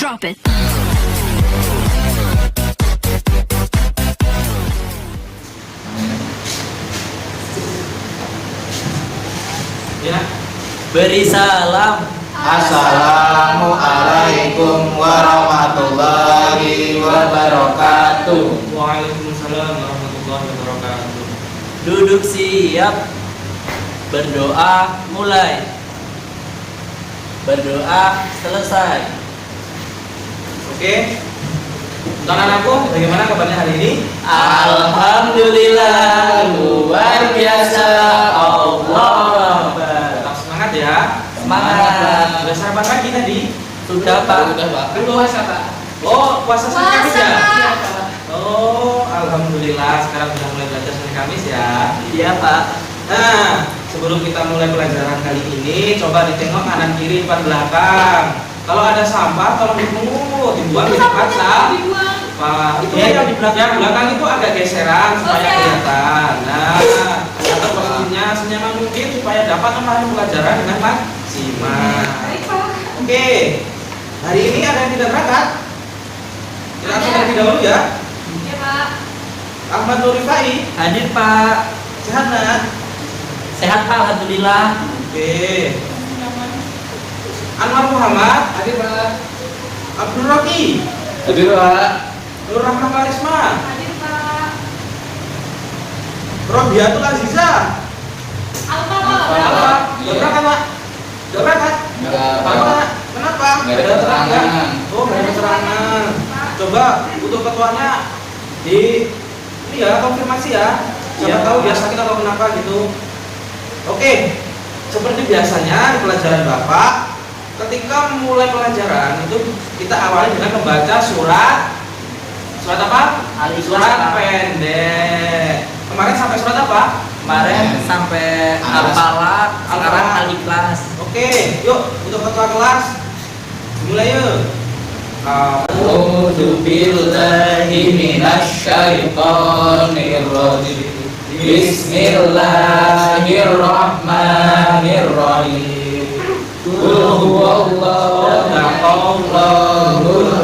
Drop it. Ya, Beri salam. Assalamualaikum warahmatullahi wabarakatuh. Waalaikumsalam warahmatullahi wabarakatuh. Duduk siap. Berdoa mulai. Berdoa selesai. Oke. Untuk anakku, bagaimana kabarnya hari ini? Alhamdulillah, luar biasa. Allah Tetap semangat ya. Semangat. Sudah sarapan pagi tadi? Sudah Pak. Kan puasa Pak. Oh, puasa Senin Kamis ya? Oh, alhamdulillah sekarang sudah mulai belajar Senin Kamis ya. Iya Pak. Nah, sebelum kita mulai pelajaran kali ini, coba ditengok kanan kiri depan belakang. Kalau ada sampah tolong dipungut, dibuang di tempat sampah. Itu yang di belakang itu agak geseran supaya kelihatan. Nah, atau posisinya senyaman mungkin supaya dapat memahami pelajaran dengan maksimal. Oke, hari ini ada yang tidak berangkat? Kita langsung terlebih dahulu ya. Ya Pak. Ahmad Nur Rifai, Hadir Pak. sehat nak? Sehat Pak, alhamdulillah. Oke. Anwar Muhammad, Hadir Pak. Abdul Rocky, Hadir Pak. Nur Rahmah Karisma, Hadir Pak. Robiatul Aziza. Alfa Apa? Gak berangkat Pak? Gak berangkat? Apa? Kenapa? Nggak ada keterangan. Oh, nggak ada keterangan. Coba untuk ketuanya di ini ya konfirmasi ya. Siapa Iya. tahu dia sakit atau kenapa gitu. Oke, seperti biasanya di pelajaran Bapak, ketika mulai pelajaran itu kita awali dengan membaca surat apa? Surat pendek. Kemarin sampai surat apa? Kemarin sampai Al-Falaq, sekarang Al-Falaq. Al-Ikhlas. Oke, yuk untuk ketua kelas mulai yuk. A'udzu billahi minasy syaithanir rajim. Bismillahirrahmanirrahim. Qul huwallahul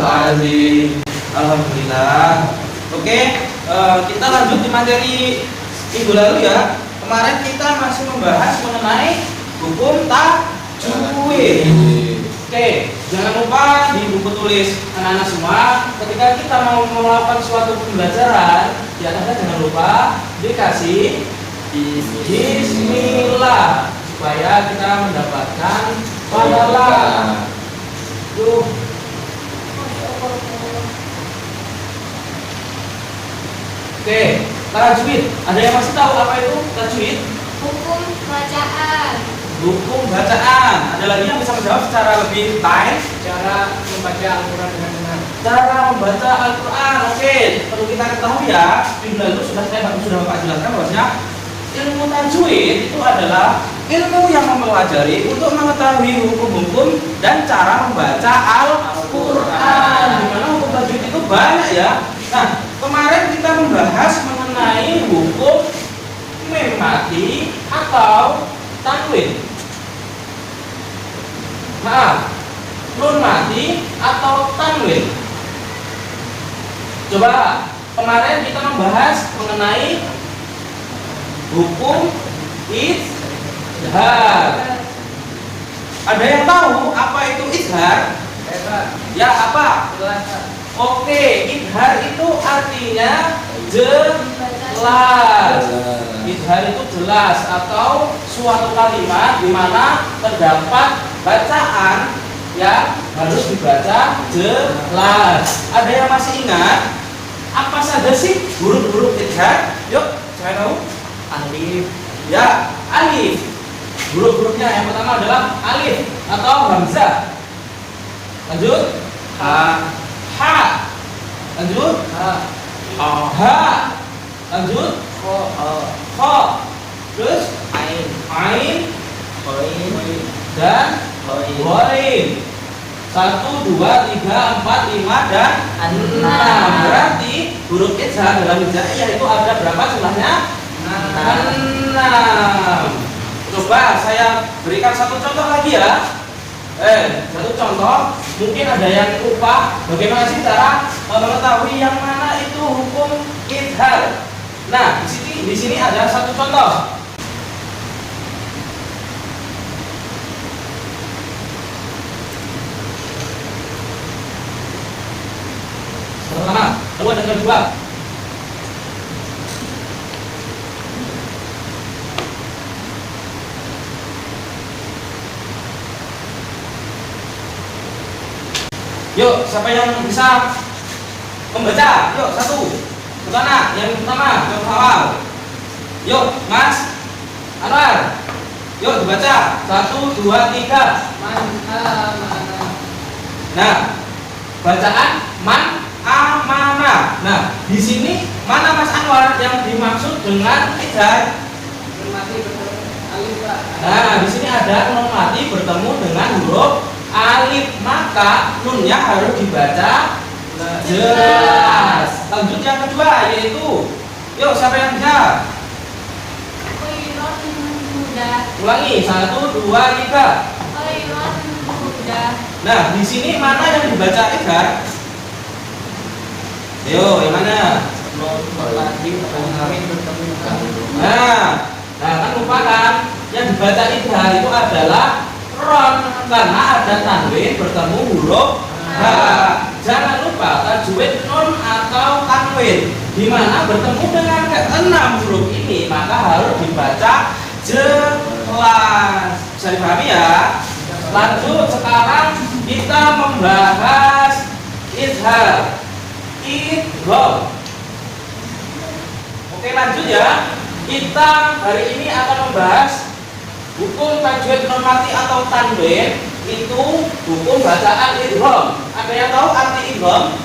azim. Alhamdulillah. Oke, kita lanjut di materi minggu lalu ya. Kemarin kita masih membahas mengenai hukum tajwid. Oke, jangan lupa di buku tulis anak-anak semua, ketika kita mau melakukan suatu pembelajaran, di atasnya jangan lupa dikasih Bismillah supaya kita mendapatkan pahala. Tuh. Oke, tajwid. Ada yang masih tahu apa itu tajwid? Hukum bacaan. Hukum bacaan. Ada lagi yang bisa menjawab secara lebih baik? Cara membaca Al-Qur'an dengan benar. Cara membaca Al-Quran. Oke, perlu kita ketahui ya. Minggu lalu sudah Bapak jelaskan bahwasanya ilmu tajwid itu adalah ilmu yang mempelajari untuk mengetahui hukum-hukum dan cara membaca Al-Quran. Dimana hukum tajwid itu banyak ya. Nah, kemarin kita membahas mengenai hukum mim mati atau tanwin. Maaf, nun mati atau tanwin. Coba kemarin kita membahas mengenai hukum izhar. Ada yang tahu apa itu izhar? Ya apa? Oke, izhar itu artinya jelas. Izhar itu jelas atau suatu kalimat di mana terdapat bacaan yang harus dibaca jelas. Ada yang masih ingat apa saja sih huruf-huruf izhar? Yuk, saya tahu. Alif. Ya, alif. Huruf-hurufnya yang pertama adalah alif atau hamzah. Lanjut. Ha. Lanjut. Ha. Lanjut. Kho. Terus ain dan ghain. 1, 2, 3, 4, 5 dan 6. Berarti huruf izhar dalam hijaiyah itu ada berapa jumlahnya? 6. Coba saya berikan satu contoh lagi ya. Satu contoh Mungkin ada yang lupa bagaimana sih cara mengetahui yang mana itu hukum idhar. Nah, di sini ada satu contoh. Pertama, lalu ada kedua. Yuk, siapa yang bisa membaca? Yuk, satu. Pertama, yang pertama, yang awal. Yuk, Mas Anwar. Yuk, dibaca. 1, 2, 3. Mana. Nah, bacaan man amanah. Nah, di sini mana Mas Anwar yang dimaksud dengan idhar? Mati betul. Alif Pak. Nah, di sini ada nun mati bertemu dengan huruf alif, maka nunnya harus dibaca jelas. Lanjut yang kedua yaitu, yuk siapa yang bisa? Khairun huda. Ulangi 1, 2, 3. Khairun huda. Nah, di sini mana yang dibaca idhar? Ayo, yang mana? Lagi kami bertemu dengan Nah, kan lupa kan? Yang dibaca idhar itu adalah ron, karena ada tanwin bertemu huruf h. Jangan lupa tajwid nun atau tanwin di mana bertemu dengan keenam huruf ini maka harus dibaca jelas. Bisa dipahami ya? Lanjut, sekarang kita membahas idhar, idgham. Oke, lanjut ya. Kita hari ini akan membahas hukum tajwid nun mati atau tanwin, itu hukum bacaan idgham. Ada yang tahu arti idgham?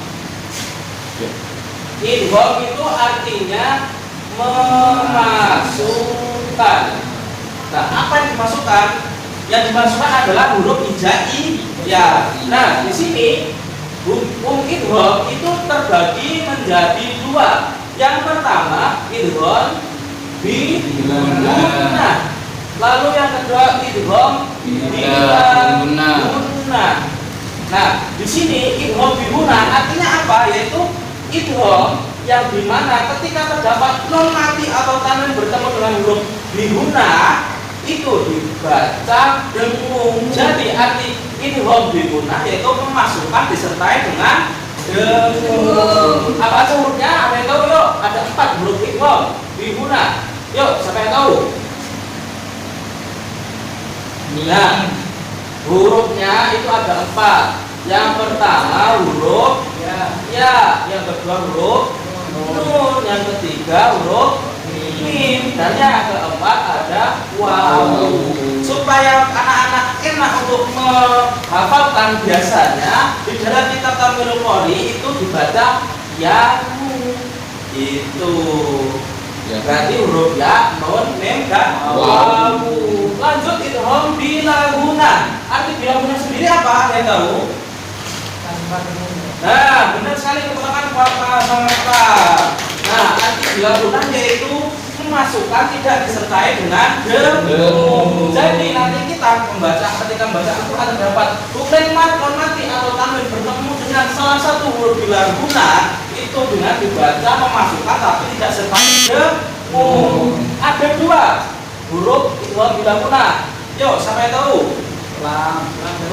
Idgham itu artinya memasukkan. Nah, apa yang dimasukkan? Yang dimasukkan adalah huruf hijai. Ya. Nah, di sini hukum idgham itu terbagi menjadi dua. Yang pertama idgham bi gunnah. Lalu yang kedua idgham bila gunnah. Nah, di sini idgham bi gunnah artinya apa? Yaitu idgham yang dimana ketika terdapat nun mati atau tanwin bertemu dengan huruf bi gunnah itu dibaca dengung. Jadi arti idgham bi gunnah yaitu memasukkan disertai dengan dengung. Apa aja hurufnya? Ada yang tahu? Yuk, ada 4 huruf idgham bi gunnah. Yuk, siapa yang tahu? Nah, hurufnya itu ada 4. Yang pertama huruf ya, yang kedua huruf nun, yang ketiga huruf mim, dan yang keempat ada waw. Supaya anak-anak enak untuk menghafalkan, biasanya di dalam kitab Tamyiul Qori itu dibaca ya itu. Berarti huruf ya, nun, mim, dan waw. Lanjut idgham bila gunnah. Arti bila gunnah sendiri apa? Ada yang tahu? Nah, benar sekali keterangan Bapak sama Bapak. Nah, arti bila gunnah yaitu memasukkan tidak disertai dengan dengung. Jadi nanti kita ketika membaca Al-Quran terdapat kalimat non mati atau tanwin bertemu dengan salah satu huruf bila gunnah itu dengan dibaca memasukkan tapi tidak sertai dengung. Ada 2 huruf idgham bila gunnah. Yuk, siapa yang tahu?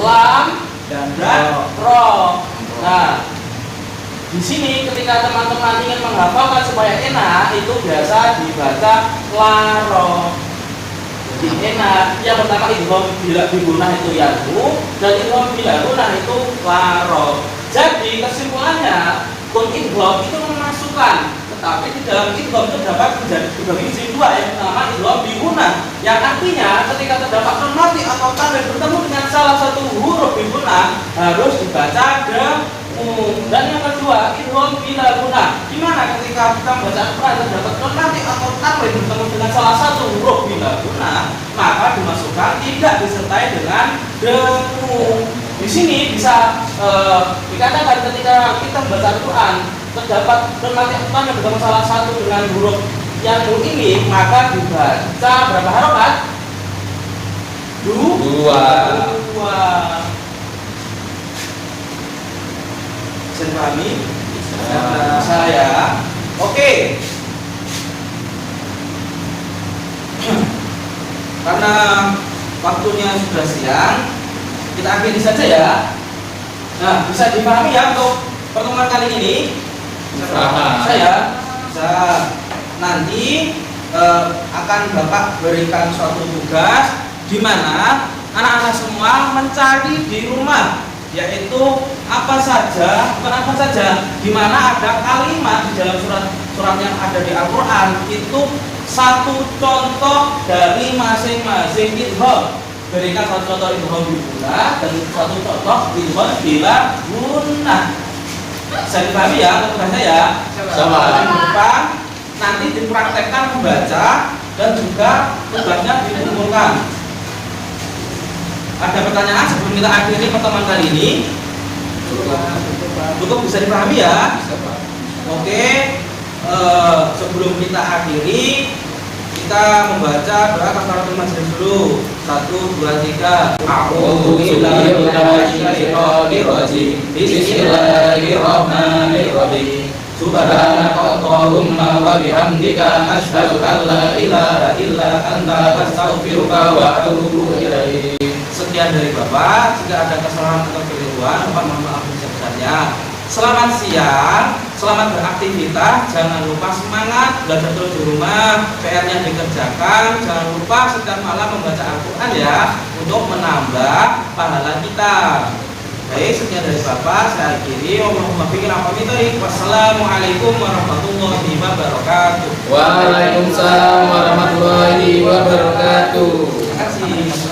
Lam dan ro. Nah, di sini ketika teman-teman ingin menghafalkan supaya enak, itu biasa dibaca laro. Jadi enak. Yang pertama idgham bila gunnah itu yaku, dan idgham bila gunnah itu laro. Jadi kesimpulannya, kun idgham itu memasukkan, tetapi di dalam idgham itu dapat dibagi menjadi 2. Yang pertama idgham bi gunnah, yang artinya ketika terdapat nun mati atau tanwin bertemu dengan salah satu huruf bi gunnah harus dibaca dengung. Dan yang kedua idgham bila gunnah, di mana ketika kita membaca Al-Quran terdapat nun mati atau tanwin bertemu dengan salah satu huruf bila gunnah maka dimasukkan tidak disertai dengan dengung. Di sini bisa dikatakan ketika kita membaca Al-Quran terdapat nun mati atau tanwin bertemu salah satu dengan huruf yang ini maka dibaca berapa harokat? 2. Bisa dipahami? Saya. Oke. Karena waktunya sudah siang, kita akhiri saja ya. Nah, bisa dipahami ya untuk pertemuan kali ini? Saya bisa. Nanti akan Bapak berikan suatu tugas di mana anak-anak semua mencari di rumah, yaitu apa saja, bukan apa saja, di mana ada kalimat di dalam surat yang ada di Al-Quran itu satu contoh dari masing-masing idgham. Berikan satu contoh idgham bil gunnah dan satu contoh idgham bila gunnah. Bisa dipahami ya tugasnya ya? Sama. Minggu depan nanti dipraktekkan membaca dan juga tugasnya dikumpulkan. Ada pertanyaan sebelum kita akhiri pertemuan kali ini? Cukup bisa dipahami ya? Oke. Sebelum kita akhiri, kita membaca doa kafaratul majlis dulu. 1, 2, 3. A'udzu billahi minasy syaithanir rajim. Bismillahirrahmanirrahim. Subhanaka Allahumma wa bihamdika asyhadu an la ilaha illa anta astaghfiruka wa atubu ilaik. Sekian dari Bapak. Jika ada kesalahan atau keliruan, Bapak mohon maaf sebesar-besarnya. Selamat siang, selamat beraktivitas. Jangan lupa semangat belajar terus di rumah, PR-nya dikerjakan. Jangan lupa setiap malam membaca Al-Quran ya, untuk menambah pahala kita. Baik, sekian dari Bapak. Saya akhiri. Wassalamualaikum warahmatullahi wabarakatuh. Waalaikumsalam warahmatullahi wabarakatuh. Terima kasih.